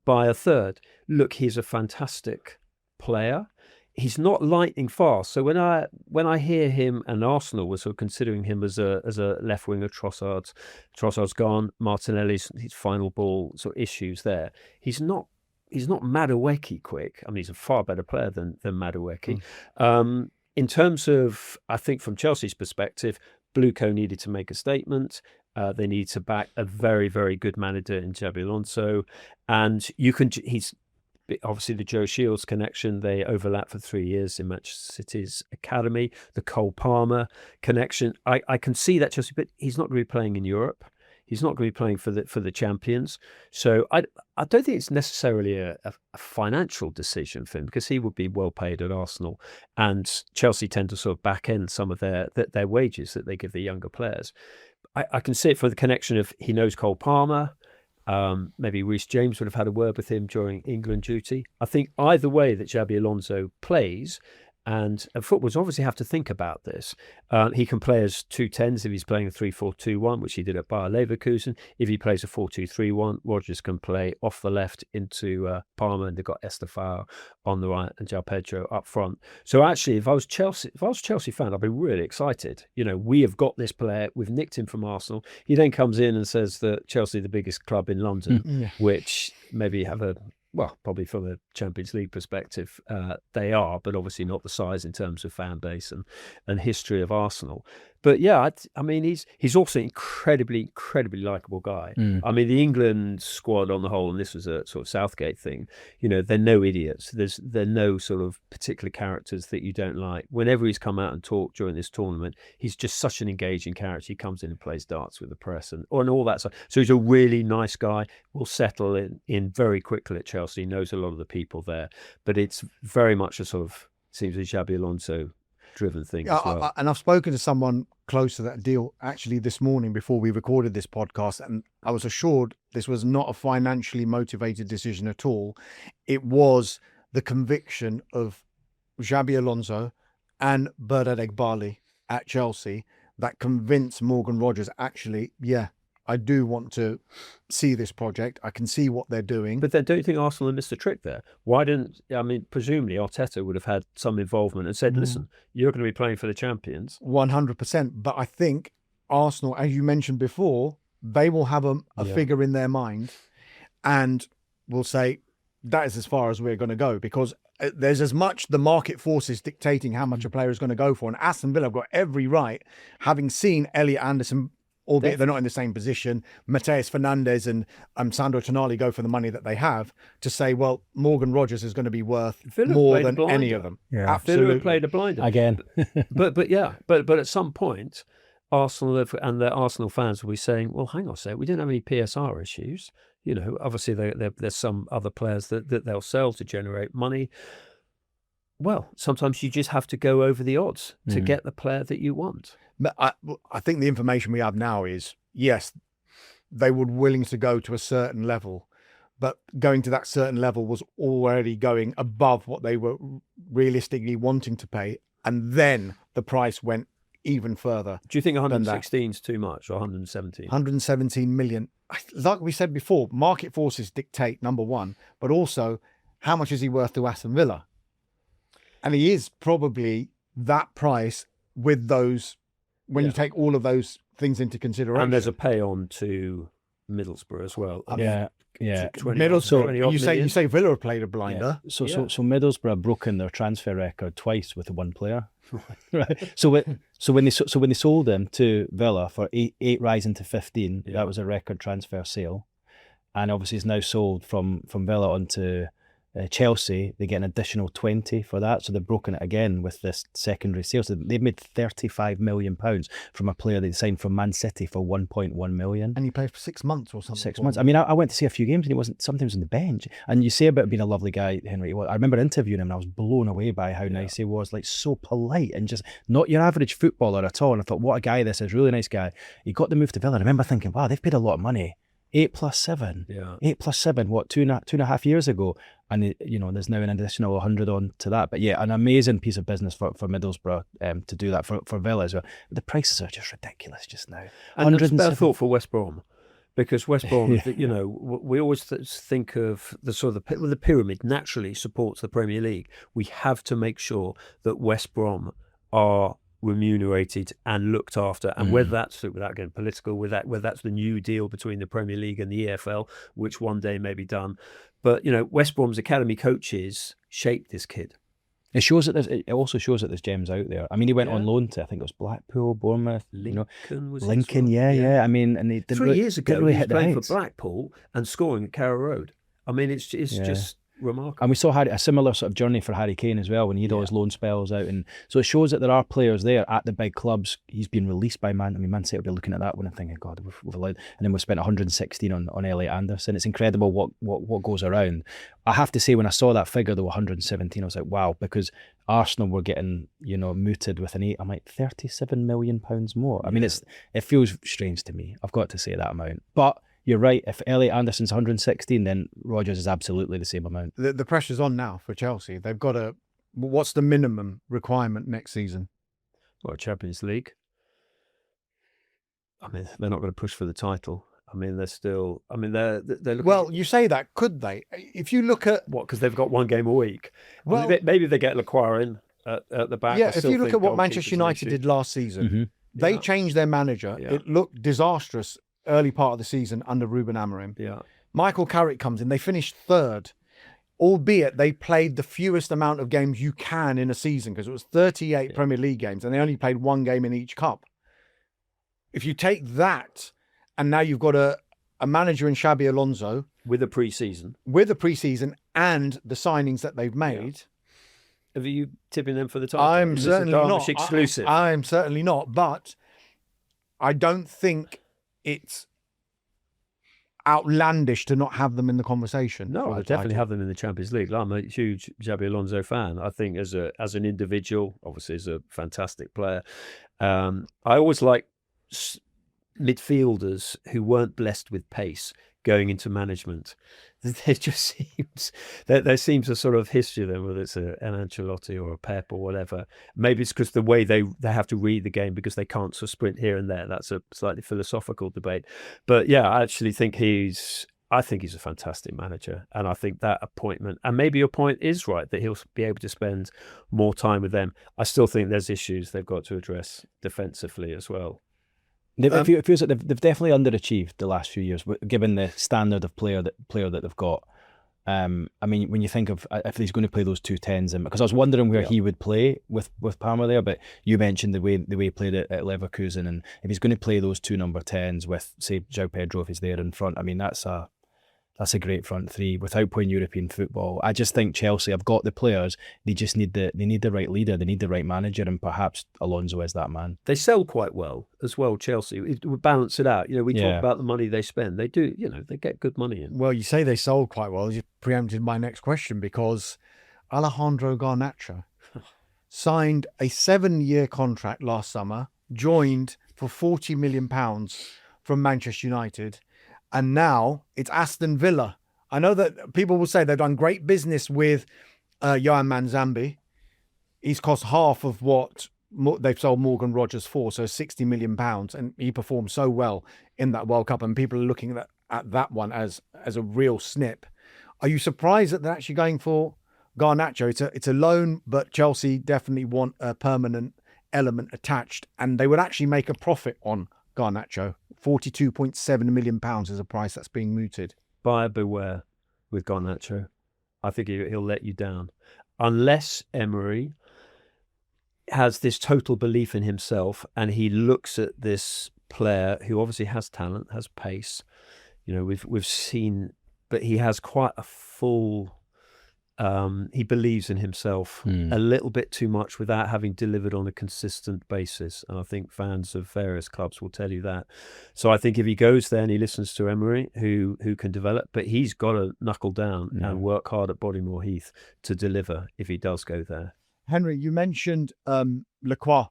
a third. Look, he's a fantastic player. he's not lightning fast. So when I hear him, and Arsenal was sort of considering him as a left winger, Trossard's gone, Martinelli's his final ball sort of issues there. He's not Madueke quick. I mean, he's a far better player than Madueke. In terms of, I think from Chelsea's perspective, Bluco needed to make a statement. They need to back a very, very good manager in Xabi Alonso, and he's obviously the Joe Shields connection. They overlap for 3 years in Manchester City's academy. The Cole Palmer connection. I can see that Chelsea, but he's not going to be playing in Europe. He's not going to be playing for the champions. So I don't think it's necessarily a financial decision for him, because he would be well paid at Arsenal, and Chelsea tend to sort of back end some of their wages that they give the younger players. I can see it for the connection of, he knows Cole Palmer. Maybe Reece James would have had a word with him during England duty. I think either way that Xabi Alonso plays, and footballers obviously have to think about this. He can play as 2 10s if he's playing a 3-4-2-1, which he did at Bayer Leverkusen. If he plays a 4-2-3-1, Rodgers can play off the left into Palmer, and they've got Estefao on the right and João Pedro up front. So actually, if I was a Chelsea fan, I'd be really excited. We have got this player. We've nicked him from Arsenal. He then comes in and says that Chelsea are the biggest club in London, which maybe have probably from a Champions League perspective, they are, but obviously not the size in terms of fan base and history of Arsenal. But yeah, I mean, he's also an incredibly likeable guy. I mean, the England squad on the whole, and this was a sort of Southgate thing, they're no idiots. They're no sort of particular characters that you don't like. Whenever he's come out and talked during this tournament, he's just such an engaging character. He comes in and plays darts with the press and all that stuff. So he's a really nice guy. Will settle in very quickly at Chelsea. He knows a lot of the people there, but it's very much a sort of, seems a Xabi Alonso driven thing as well. And I've spoken to someone close to that deal actually this morning before we recorded this podcast, and I was assured this was not a financially motivated decision at all. It was the conviction of Xabi Alonso and Bernard Egbali at Chelsea that convinced Morgan Rodgers, actually, I do want to see this project. I can see what they're doing. But then don't you think Arsenal missed a trick there? Presumably Arteta would have had some involvement and said, listen, you're going to be playing for the champions. 100%. But I think Arsenal, as you mentioned before, they will have a figure in their mind and will say, that is as far as we're going to go, because there's as much the market forces dictating how much a player is going to go for. And Aston Villa have got every right, having seen Elliot Anderson, albeit they're not in the same position, Mateus Fernandes and Sandro Tonali go for the money that they have, to say, well, Morgan Rodgers is going to be worth more than any of them. Yeah, absolutely. Villa played a blinder again. but at some point, Arsenal and the Arsenal fans will be saying, well, hang on a sec, we didn't have any PSR issues. Obviously there's some other players that they'll sell to generate money. Well, sometimes you just have to go over the odds to get the player that you want. But I think the information we have now is, yes, they were willing to go to a certain level, but going to that certain level was already going above what they were realistically wanting to pay. And then the price went even further. Do you think 116 is too much, or 117? 117 million. Like we said before, market forces dictate, number one, but also how much is he worth to Aston Villa? And he is probably that price with those, when you take all of those things into consideration. And there's a pay on to Middlesbrough as well. Middlesbrough, you say Villa played a blinder. Yeah. So Middlesbrough have broken their transfer record twice with the one player. Right. So when they sold him to Villa for eight rising to 15, that was a record transfer sale, and obviously he's now sold from Villa onto Chelsea. They get an additional 20 for that, so they've broken it again with this secondary sale. So they've made £35 million from a player they signed from Man City for 1.1 million. And he played for 6 months or something. 6 months. I mean, I went to see a few games and he wasn't sometimes on the bench. And you say about being a lovely guy, Henry. I remember interviewing him and I was blown away by how nice he was, like so polite and just not your average footballer at all. And I thought, what a guy this is, really nice guy. He got the move to Villa. I remember thinking, wow, they've paid a lot of money. 8 plus 7. Yeah. 8 plus 7, what, two and a half years ago? And, there's now an additional 100 on to that. But yeah, an amazing piece of business for Middlesbrough to do that for Villa as well. But the prices are just ridiculous just now. And it's better thought for West Brom, Because West Brom, you know, we always think of the sort of the pyramid naturally supports the Premier League. We have to make sure that West Brom are remunerated and looked after, and whether that's, without getting political, whether that's the new deal between the Premier League and the EFL, which one day may be done. But, you know, West Brom's academy coaches shaped this kid. It also shows that there's gems out there. I mean, he went on loan to, I think it was Blackpool, Bournemouth, Lincoln, yeah. I mean, and he did 3 years ago, really he was hit the playing heights for Blackpool and scoring at Carrow Road. I mean, it's just remarkable. And we saw a similar sort of journey for Harry Kane as well, when he had all his loan spells out. And so it shows that there are players there at the big clubs. He's been released by Man City will be looking at that one and thinking, God, we've allowed. And then we've spent 116 on Elliot Anderson. It's incredible what goes around. I have to say, when I saw that figure, though, 117, I was like, wow, because Arsenal were getting, you know, mooted with I'm like, £37 million more. I mean, it feels strange to me. I've got to say that amount. But you're right. If Elliot Anderson's 116, then Rodgers is absolutely the same amount. The pressure's on now for Chelsea. They've got what's the minimum requirement next season? Well, Champions League. I mean, they're not going to push for the title. I mean, they're still. I mean, they're looking. Well, you say that, could they? If you look at what, because they've got one game a week. Well, I mean, maybe they get Lacroix in at the back. Yeah, if you look at what Manchester United did last season, they changed their manager. Yeah. It looked disastrous early part of the season under Ruben Amorim. Yeah, Michael Carrick comes in. They finished third, albeit they played the fewest amount of games you can in a season, because it was 38 Premier League games and they only played one game in each cup. If you take that, and now you've got a manager in Xabi Alonso with a pre-season and the signings that they've made. Yeah. Are you tipping them for the title? I'm certainly not. Exclusive. I'm certainly not, but I don't think it's outlandish to not have them in the conversation. No, I definitely have them in the Champions League. I'm a huge Xabi Alonso fan. I think as an individual, obviously as a fantastic player. I always like midfielders who weren't blessed with pace going into management. There seems a sort of history of them, whether it's an Ancelotti or a Pep or whatever. Maybe it's because the way they have to read the game, because they can't sort of sprint here and there. That's a slightly philosophical debate. But yeah, I actually think he's a fantastic manager. And I think that appointment, and maybe your point is right, that he'll be able to spend more time with them. I still think there's issues they've got to address defensively as well. It feels like they've definitely underachieved the last few years, given the standard of player that they've got. I mean, when you think of if he's going to play those 2 10s, because I was wondering where he would play with Palmer there, but you mentioned the way he played it at Leverkusen, and if he's going to play those 2 number 10s with, say, João Pedro, if he's there in front, I mean, that's a great front three without playing European football. I just think Chelsea have got the players. They just need the right leader. They need the right manager, and perhaps Alonso is that man. They sell quite well as well, Chelsea. It would balance it out. You know, we talk about the money they spend. They do, you know, they get good money in. Well, you say they sold quite well. You preempted my next question, because Alejandro Garnacho signed a 7-year contract last summer, joined for £40 million from Manchester United. And now it's Aston Villa. I know that people will say they've done great business with Yohan Manzambi. He's cost half of what they've sold Morgan Rogers for, so £60 million. And he performed so well in that World Cup. And people are looking at that one as a real snip. Are you surprised that they're actually going for Garnacho? It's a loan, but Chelsea definitely want a permanent element attached. And they would actually make a profit on Garnacho. £42.7 million is a price that's being mooted. Buyer beware with Garnacho. I think he'll let you down. Unless Emery has this total belief in himself and he looks at this player who obviously has talent, has pace. You know, we've seen, but he has quite a full... he believes in himself a little bit too much without having delivered on a consistent basis. And I think fans of various clubs will tell you that. So I think if he goes there and he listens to Emery, who can develop, but he's got to knuckle down and work hard at Bodymore Heath to deliver if he does go there. Henry, you mentioned Lacroix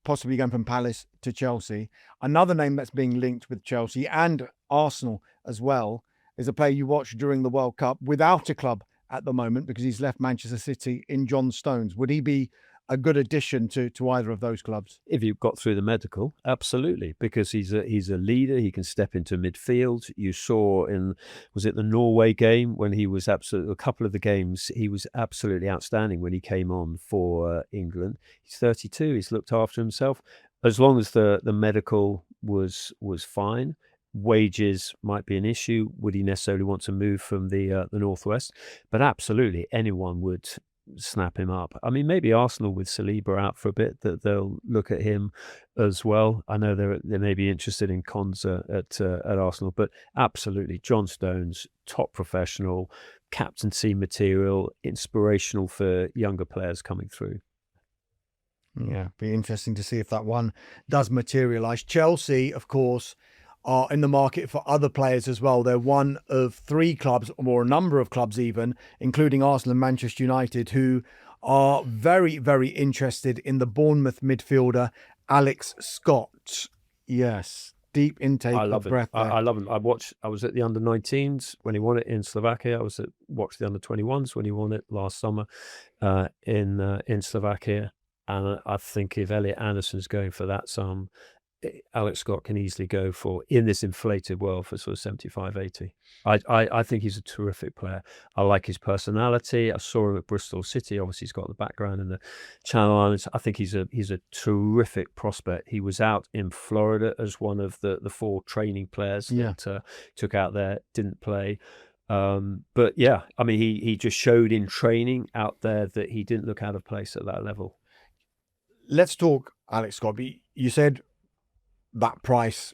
possibly going from Palace to Chelsea. Another name that's being linked with Chelsea and Arsenal as well is a player you watched during the World Cup without a club at the moment, because he's left Manchester City, in John Stones. Would he be a good addition to either of those clubs? If you've got through the medical, absolutely, because he's a leader. He can step into midfield. You saw was it the Norway game when he was a couple of the games, he was absolutely outstanding when he came on for England. He's 32. He's looked after himself. As long as the medical was fine, wages might be an issue. Would he necessarily want to move from the Northwest? But absolutely, anyone would snap him up. I mean, maybe Arsenal with Saliba out for a bit, that they'll look at him as well. I know they may be interested in Konza at Arsenal, but absolutely, John Stones, top professional, captaincy material, inspirational for younger players coming through. Yeah, be interesting to see if that one does materialise. Chelsea, of course, are in the market for other players as well. They're one of 3 clubs, or a number of clubs even, including Arsenal and Manchester United, who are very, very interested in the Bournemouth midfielder, Alex Scott. Yes, deep intake of breath there. I love him. I was at the under-19s when he won it in Slovakia. Watched the under-21s when he won it last summer in Slovakia. And I think if Elliot Anderson's going for that sum, Alex Scott can easily go for, in this inflated world, for sort of 75, 80. I think he's a terrific player. I like his personality. I saw him at Bristol City. Obviously, he's got the background in the Channel Islands. I think he's a terrific prospect. He was out in Florida as one of the 4 training players that took out there, didn't play. But yeah, I mean, he just showed in training out there that he didn't look out of place at that level. Let's talk Alex Scott. You said that price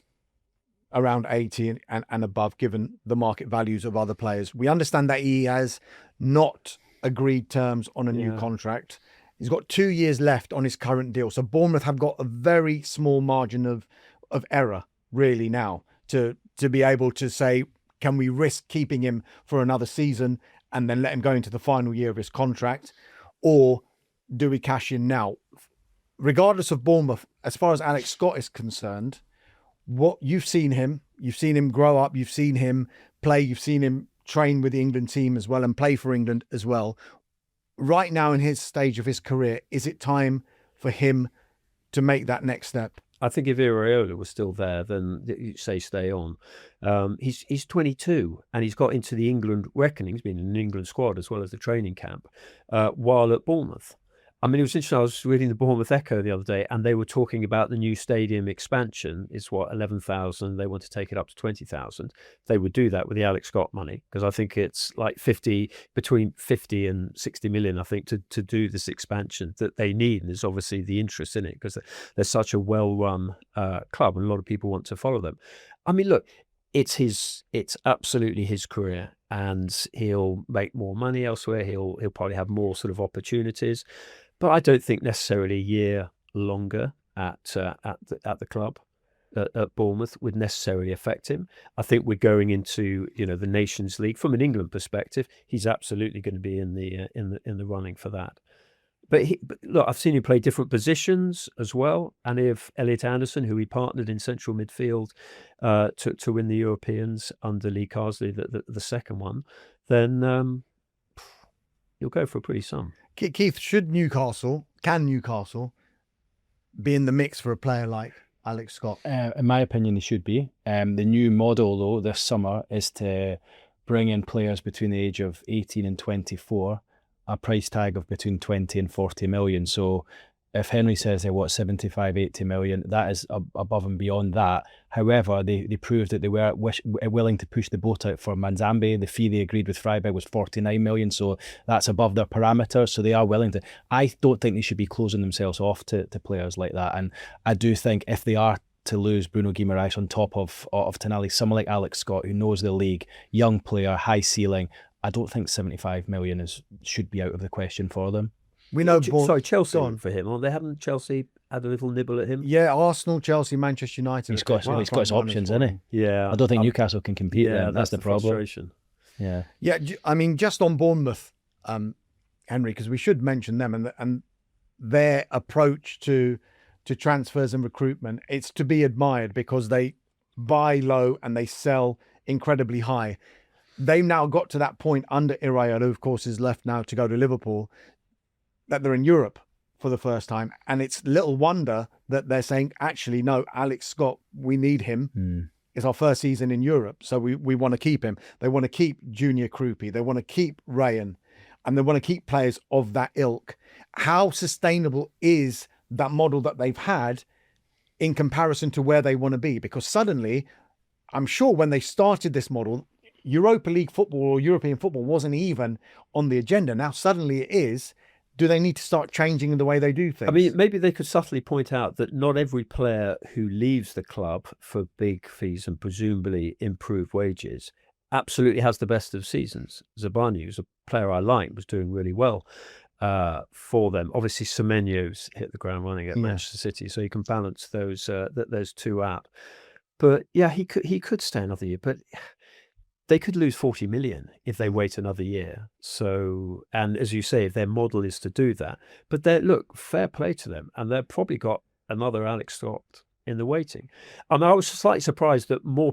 around 80 and above, given the market values of other players. We understand that he has not agreed terms on a new contract. He's got 2 years left on his current deal. So Bournemouth have got a very small margin of error, really, now to be able to say, can we risk keeping him for another season and then let him go into the final year of his contract? Or do we cash in now? Regardless of Bournemouth, as far as Alex Scott is concerned, what you've seen him grow up, you've seen him play, you've seen him train with the England team as well and play for England as well. Right now in his stage of his career, is it time for him to make that next step? I think if Iraola was still there, then you say stay on. He's 22 and he's got into the England reckoning. He's been in an England squad as well as the training camp while at Bournemouth. I mean, it was interesting. I was reading the Bournemouth Echo the other day, and they were talking about the new stadium expansion. It's 11,000. They want to take it up to 20,000. They would do that with the Alex Scott money, because I think it's like between 50 and 60 million, I think, to do this expansion that they need. And there's obviously the interest in it because they're such a well-run club, and a lot of people want to follow them. I mean, look, it's absolutely his career, and he'll make more money elsewhere. He'll probably have more sort of opportunities. But I don't think necessarily a year longer at the club at Bournemouth would necessarily affect him. I think we're going into the Nations League from an England perspective. He's absolutely going to be in the running for that. But look, I've seen him play different positions as well. And if Elliot Anderson, who he partnered in central midfield to win the Europeans under Lee Carsley, the second one, then you'll go for a pretty sum. Keith, can Newcastle be in the mix for a player like Alex Scott? In my opinion, they should be. The new model, though, this summer is to bring in players between the age of 18 and 24, a price tag of between 20 and 40 million. So if Henry says they want 75, 80 million, that is above and beyond that. However, they proved that they were willing to push the boat out for Manzambi. The fee they agreed with Freiburg was 49 million, so that's above their parameters. So they are willing to. I don't think they should be closing themselves off to players like that. And I do think if they are to lose Bruno Guimaraes on top of Tonali, someone like Alex Scott, who knows the league, young player, high ceiling, I don't think 75 million should be out of the question for them. We know. Chelsea for him. Or they haven't Chelsea had a little nibble at him? Yeah, Arsenal, Chelsea, Manchester United. He's got his options, isn't he? Yeah. I don't think Newcastle can compete. Yeah, that's the problem. Frustration. Yeah. Yeah. I mean, just on Bournemouth, Henry, because we should mention them and their approach to transfers and recruitment. It's to be admired because they buy low and they sell incredibly high. They've now got to that point under Iraola, who of course is left now to go to Liverpool, that they're in Europe for the first time. And it's little wonder that they're saying, actually, no, Alex Scott, we need him. It's our first season in Europe, so we want to keep him. They want to keep Junior Krupi. They want to keep Rayan, and they want to keep players of that ilk. How sustainable is that model that they've had in comparison to where they want to be? Because suddenly, I'm sure when they started this model, Europa League football or European football wasn't even on the agenda. Now suddenly it is. Do they need to start changing the way they do things? I mean, maybe they could subtly point out that not every player who leaves the club for big fees and presumably improved wages absolutely has the best of seasons. Zabani, who's a player I liked, was doing really well for them. Obviously, Semenyo's hit the ground running at Manchester City, so you can balance those two out. But yeah, he could stay another year, but they could lose 40 million if they wait another year. So, and as you say, if their model is to do that, but look, fair play to them. And they've probably got another Alex Scott in the waiting. And I was slightly surprised that more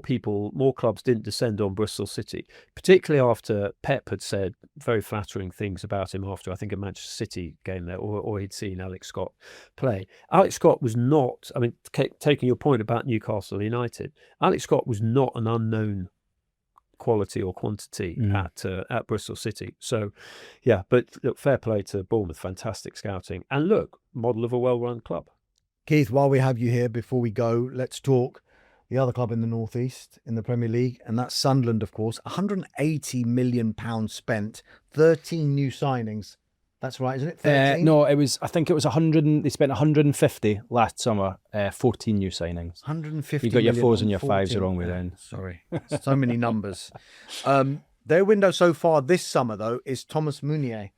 clubs didn't descend on Bristol City, particularly after Pep had said very flattering things about him after, I think, a Manchester City game there, or he'd seen Alex Scott play. Alex Scott was not, I mean, taking your point about Newcastle United, Alex Scott was not an unknown quality or quantity at Bristol City. So, yeah, but look, fair play to Bournemouth, fantastic scouting, and look, model of a well-run club. Keith, while we have you here, before we go, let's talk the other club in the Northeast in the Premier League, and that's Sunderland, of course. £180 million spent, 13 new signings. That's right, isn't it? 13? No, I think it was 100. They spent 150 last summer. 14 new signings. 150. You got your fours and your fives the wrong way down. Sorry, so many numbers. Their window so far this summer, though, is Thomas Meunier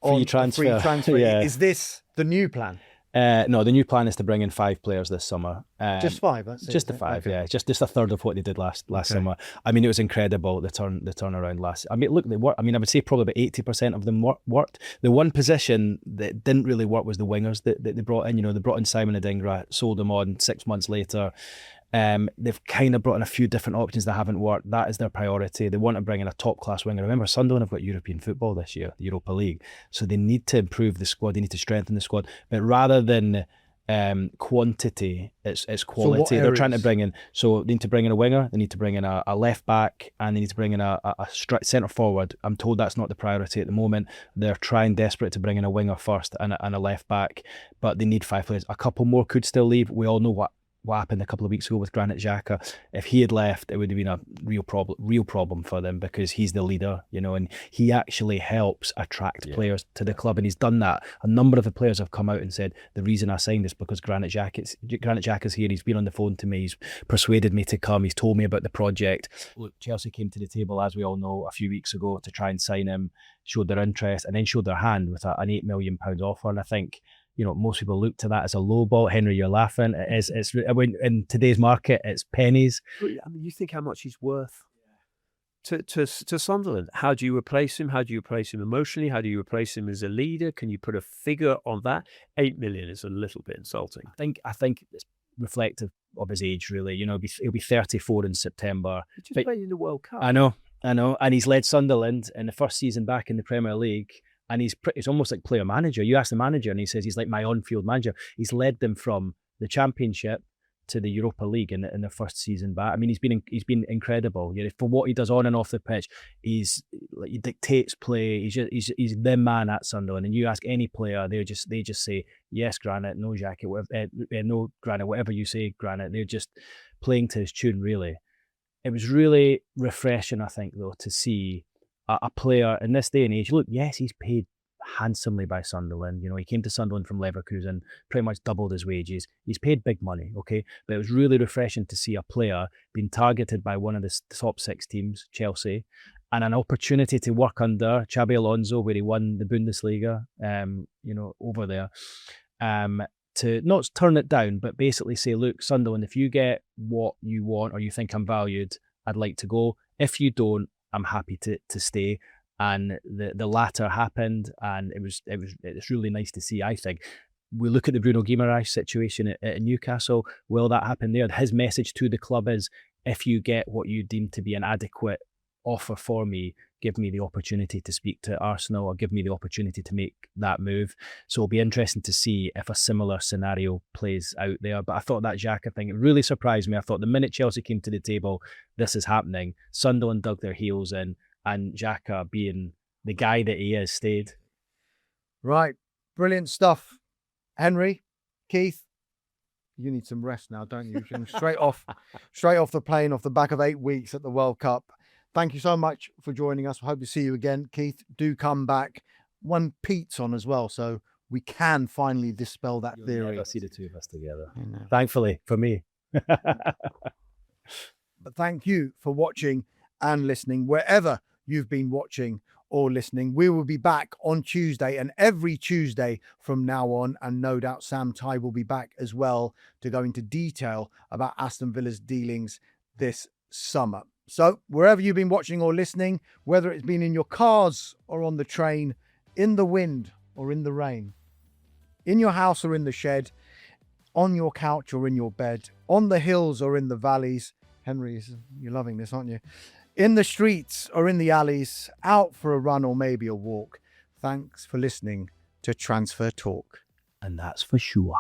on free transfer. Yeah. Is this the new plan? No, the new plan is to bring in 5 players this summer. Just 5, that's it. Just the 5, yeah. Just a third of what they did last summer. I mean, it was incredible, the turnaround last. I mean, look, they worked. I mean, I would say probably about 80% of them worked. The one position that didn't really work was the wingers that they brought in. You know, they brought in Simon Adingra, sold him on 6 months later. They've kind of brought in a few different options that haven't worked. That is their priority. They want to bring in a top-class winger. Remember, Sunderland have got European football this year, the Europa League. So they need to improve the squad. They need to strengthen the squad. But rather than quantity, it's quality. They're trying to bring in. So they need to bring in a winger. They need to bring in a left back, and they need to bring in a centre forward. I'm told that's not the priority at the moment. They're trying desperate to bring in a winger first and a left back, but they need 5 players. A couple more could still leave. We all know what happened a couple of weeks ago with Granit Xhaka. If he had left, it would have been a real problem for them, because he's the leader, you know, and he actually helps attract players to the club, and he's done that. A number of the players have come out and said, the reason I signed is because Granit Xhaka's here. He's been on the phone to me. He's persuaded me to come. He's told me about the project. Look, Chelsea came to the table, as we all know, a few weeks ago to try and sign him, showed their interest, and then showed their hand with an £8 million offer. And I think, you know, most people look to that as a low ball. Henry, you're laughing. It's in today's market, it's pennies. I mean, you think how much he's worth to Sunderland. How do you replace him? How do you replace him emotionally? How do you replace him as a leader? Can you put a figure on that? 8 million is a little bit insulting. I think it's reflective of his age, really. You know, he'll be 34 in September. He just played in the World Cup. I know. And he's led Sunderland in the first season back in the Premier League. And he's almost like player manager. You ask the manager and he says he's like my on-field manager. He's led them from the Championship to the Europa League in their first season back. I mean, he's been incredible. You know, for what he does on and off the pitch, he dictates play. He's the man at Sunderland. And you ask any player, they just say yes, Granit, no Xhaka, no Granit, whatever you say, Granit. They're just playing to his tune. Really, it was really refreshing, I think, though, to see a player in this day and age. Look, yes, he's paid handsomely by Sunderland. You know, he came to Sunderland from Leverkusen, pretty much doubled his wages. He's paid big money, okay? But it was really refreshing to see a player being targeted by one of the top 6 teams, Chelsea, and an opportunity to work under Xabi Alonso, where he won the Bundesliga, you know, over there, to not turn it down, but basically say, look, Sunderland, if you get what you want or you think I'm valued, I'd like to go. If you don't, I'm happy to stay. And the latter happened, and it's really nice to see. I think we look at the Bruno Guimaraes situation at Newcastle. Will that happen there? His message to the club is, if you get what you deem to be an adequate offer for me, give me the opportunity to speak to Arsenal or give me the opportunity to make that move. So it'll be interesting to see if a similar scenario plays out there. But I thought that Xhaka thing, it really surprised me. I thought the minute Chelsea came to the table, this is happening. Sunderland dug their heels in, and Xhaka, being the guy that he is, stayed. Right. Brilliant stuff. Henry, Keith, you need some rest now, don't you? straight off the plane, off the back of 8 weeks at the World Cup. Thank you so much for joining us. We hope to see you again. Keith, do come back. One Pete's on as well, so we can finally dispel that theory. I'll see the two of us together. Thankfully, for me. But thank you for watching and listening wherever you've been watching or listening. We will be back on Tuesday and every Tuesday from now on. And no doubt Sam Ty will be back as well to go into detail about Aston Villa's dealings this summer. So wherever you've been watching or listening, whether it's been in your cars or on the train, in the wind or in the rain, in your house or in the shed, on your couch or in your bed, on the hills or in the valleys. Henry, you're loving this, aren't you? In the streets or in the alleys, out for a run or maybe a walk. Thanks for listening to Transfer Talk. And that's for sure.